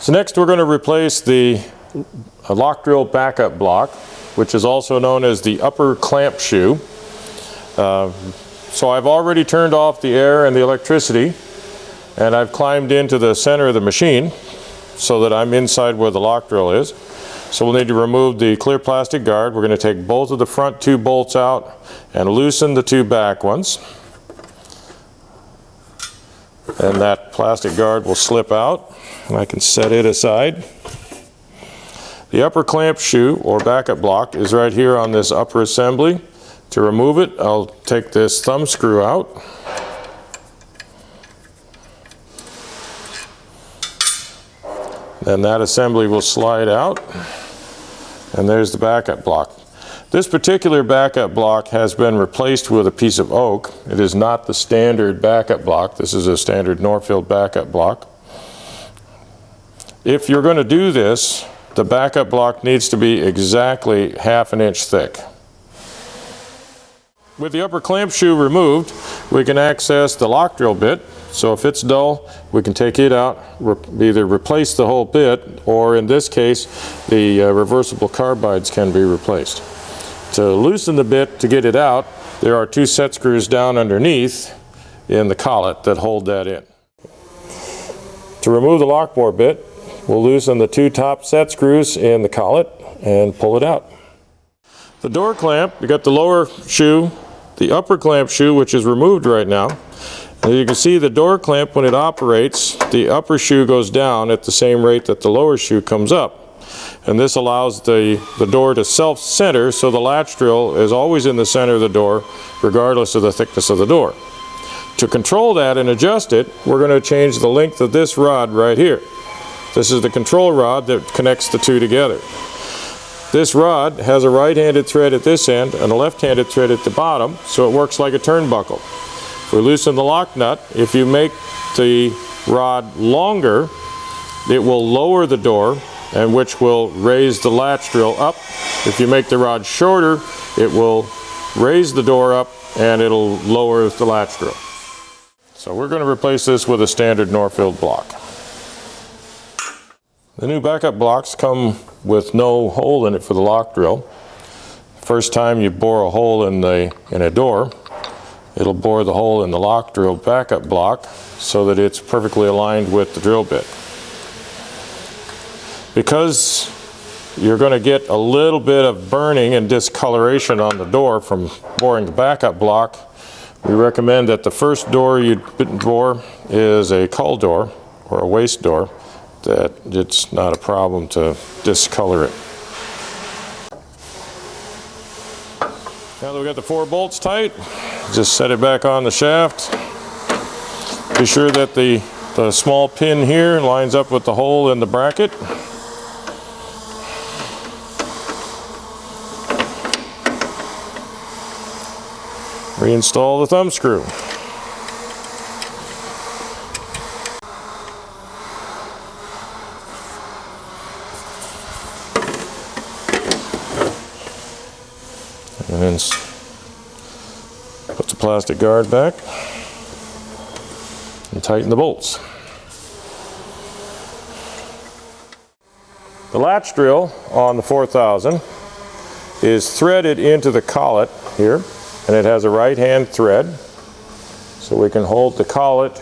So next we're going to replace the lock drill backup block, which is also known as the upper clamp shoe. So I've already turned off the air and the electricity, and I've climbed into the center of the machine so that I'm inside where the lock drill is. So we'll need to remove the clear plastic guard. We're going to take both of the front two bolts out and loosen the two back ones. And that plastic guard will slip out, and I can set it aside. The upper clamp shoe or backup block is right here on this upper assembly. To remove it, I'll take this thumb screw out. Then that assembly will slide out, and there's the backup block. This particular backup block has been replaced with a piece of oak. It is not the standard backup block. This is a standard Norfield backup block. If you're going to do this, the backup block needs to be exactly 1/2 inch thick. With the upper clamp shoe removed, we can access the lock drill bit. So if it's dull, we can take it out, either replace the whole bit, or in this case, the reversible carbides can be replaced. To loosen the bit to get it out, there are 2 set screws down underneath in the collet that hold that in. To remove the lock bore bit, we'll loosen the 2 top set screws in the collet and pull it out. The door clamp, you got the lower shoe, the upper clamp shoe, which is removed right now. And you can see the door clamp, when it operates, the upper shoe goes down at the same rate that the lower shoe comes up. And this allows the door to self-center, so the latch drill is always in the center of the door, regardless of the thickness of the door. To control that and adjust it, we're going to change the length of this rod right here. This is the control rod that connects the two together. This rod has a right-handed thread at this end and a left-handed thread at the bottom, so it works like a turnbuckle. If we loosen the lock nut, if you make the rod longer, it will lower the door, and which will raise the latch drill up. If you make the rod shorter, it will raise the door up and it'll lower the latch drill. So we're going to replace this with a standard Norfield block. The new backup blocks come with no hole in it for the lock drill. First time you bore a hole in a door, it'll bore the hole in the lock drill backup block so that it's perfectly aligned with the drill bit. Because you're going to get a little bit of burning and discoloration on the door from boring the backup block, we recommend that the first door you bore is a cull door or a waste door, that it's not a problem to discolor it. Now that we've got the 4 bolts tight, just set it back on the shaft. Be sure that the small pin here lines up with the hole in the bracket. Reinstall the thumb screw. And then put the plastic guard back and tighten the bolts. The latch drill on the 4000 is threaded into the collet here, and it has a right-hand thread, so we can hold the collet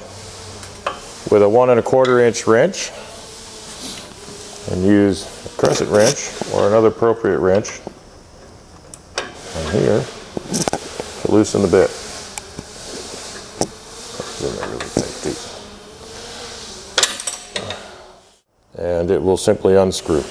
with a 1 1/4 inch wrench and use a crescent wrench or another appropriate wrench on here to loosen the bit. And it will simply unscrew.